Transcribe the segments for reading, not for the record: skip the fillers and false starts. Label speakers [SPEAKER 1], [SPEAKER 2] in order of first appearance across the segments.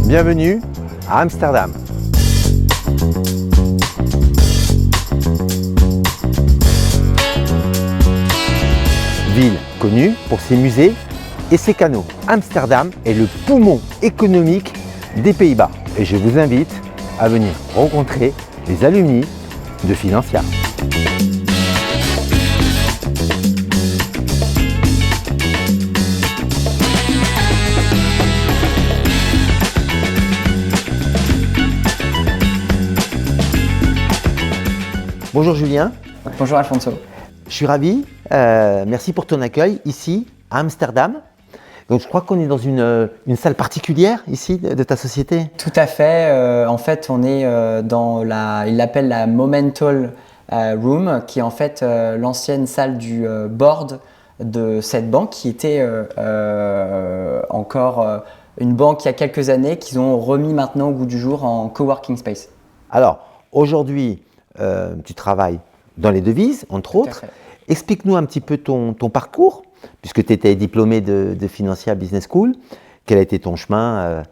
[SPEAKER 1] Bienvenue à Amsterdam. Ville connue pour ses musées et ses canaux. Amsterdam est le poumon économique des Pays-Bas. Et je vous invite à venir rencontrer les alumni de Financia. Bonjour Julien.
[SPEAKER 2] Bonjour Alfonso.
[SPEAKER 1] Je suis ravi, merci pour ton accueil ici à Amsterdam. Donc je crois qu'on est dans une salle particulière ici de ta société.
[SPEAKER 2] Tout à fait, en fait on est dans il l'appelle la Momental Room, qui est en fait l'ancienne salle du board de cette banque qui était encore une banque il y a quelques années qu'ils ont remis maintenant au goût du jour en coworking space.
[SPEAKER 1] Alors aujourd'hui tu travailles dans les devises entre autres. Explique-nous un petit peu ton parcours, puisque tu étais diplômé de Financia Business School. Quel a été ton chemin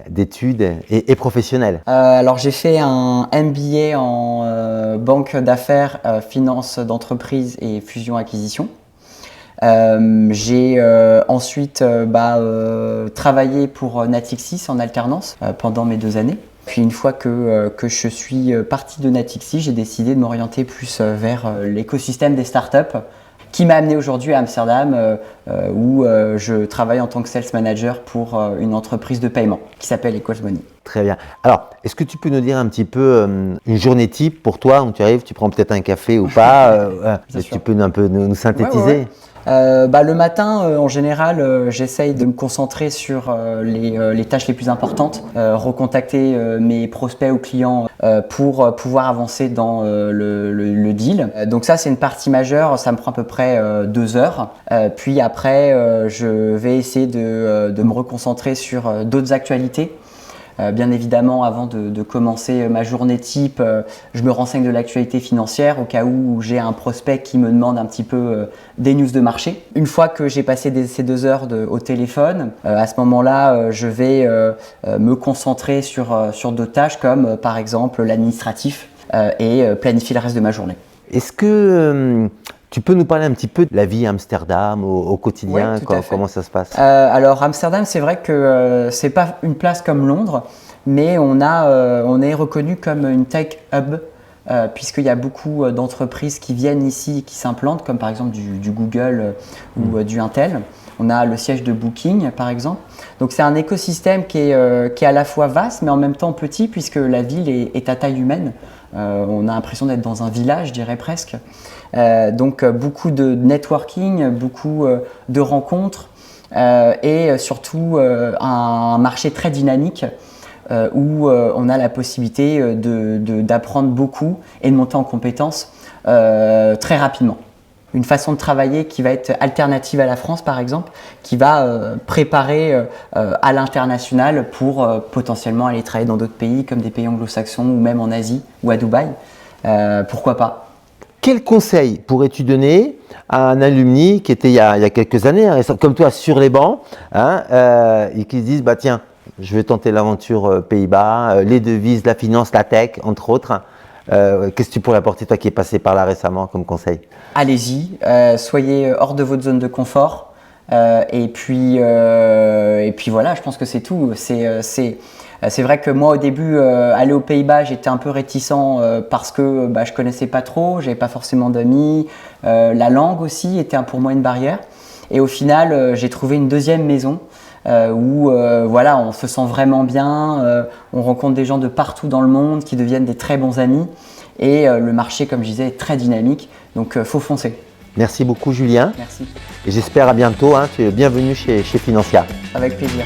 [SPEAKER 1] d'études et professionnel?
[SPEAKER 2] Alors j'ai fait un MBA en banque d'affaires, finance d'entreprise et fusion-acquisition. J'ai ensuite travaillé pour Natixis en alternance pendant mes 2 années. Puis une fois que je suis parti de Natixis, j'ai décidé de m'orienter plus vers l'écosystème des startups, qui m'a amené aujourd'hui à Amsterdam où je travaille en tant que sales manager pour une entreprise de paiement qui s'appelle Equals Money.
[SPEAKER 1] Très bien. Alors, est-ce que tu peux nous dire un petit peu une journée type pour toi où tu arrives, tu prends peut-être un café ou pas tu peux un peu nous synthétiser?
[SPEAKER 2] Ouais. Le matin, en général, j'essaye de me concentrer sur les tâches les plus importantes, recontacter mes prospects ou clients pour pouvoir avancer dans le deal. Donc ça, c'est une partie majeure, ça me prend à peu près 2 heures. Puis après, je vais essayer de me reconcentrer sur d'autres actualités. Bien évidemment, avant de commencer ma journée type, je me renseigne de l'actualité financière au cas où j'ai un prospect qui me demande un petit peu des news de marché. Une fois que j'ai passé ces 2 heures au téléphone, à ce moment-là, je vais me concentrer sur d'autres tâches comme par exemple l'administratif et planifier le reste de ma journée.
[SPEAKER 1] Est-ce que tu peux nous parler un petit peu de la vie à Amsterdam au quotidien?
[SPEAKER 2] Oui, tout à fait.
[SPEAKER 1] Comment ça se passe?
[SPEAKER 2] Alors Amsterdam, c'est vrai que c'est pas une place comme Londres, mais on est reconnu comme une tech hub puisqu'il y a beaucoup d'entreprises qui viennent ici, qui s'implantent, comme par exemple du Google ou du Intel. On a le siège de Booking par exemple. Donc c'est un écosystème qui est à la fois vaste mais en même temps petit puisque la ville est à taille humaine. On a l'impression d'être dans un village, je dirais presque. Donc beaucoup de networking, beaucoup de rencontres et surtout un marché très dynamique où on a la possibilité d'apprendre beaucoup et de monter en compétences très rapidement. Une façon de travailler qui va être alternative à la France par exemple, qui va préparer à l'international pour potentiellement aller travailler dans d'autres pays comme des pays anglo-saxons ou même en Asie ou à Dubaï. Pourquoi pas?
[SPEAKER 1] Quel conseil pourrais-tu donner à un alumni qui était il y a quelques années, comme toi, sur les bancs, et qui se disent tiens, je vais tenter l'aventure Pays-Bas, les devises, la finance, la tech, entre autres. Qu'est-ce que tu pourrais apporter, toi qui es passé par là récemment, comme conseil?
[SPEAKER 2] Allez-y, soyez hors de votre zone de confort. Et puis voilà, je pense que c'est tout. C'est vrai que moi au début, aller aux Pays-Bas, j'étais un peu réticent parce que je connaissais pas trop, j'avais pas forcément d'amis. La langue aussi était pour moi une barrière. Et au final, j'ai trouvé une deuxième maison où on se sent vraiment bien, on rencontre des gens de partout dans le monde qui deviennent des très bons amis. Et le marché, comme je disais, est très dynamique, donc faut foncer.
[SPEAKER 1] Merci beaucoup Julien.
[SPEAKER 2] Merci.
[SPEAKER 1] Et j'espère à bientôt, tu es bienvenu chez Financia.
[SPEAKER 2] Avec plaisir.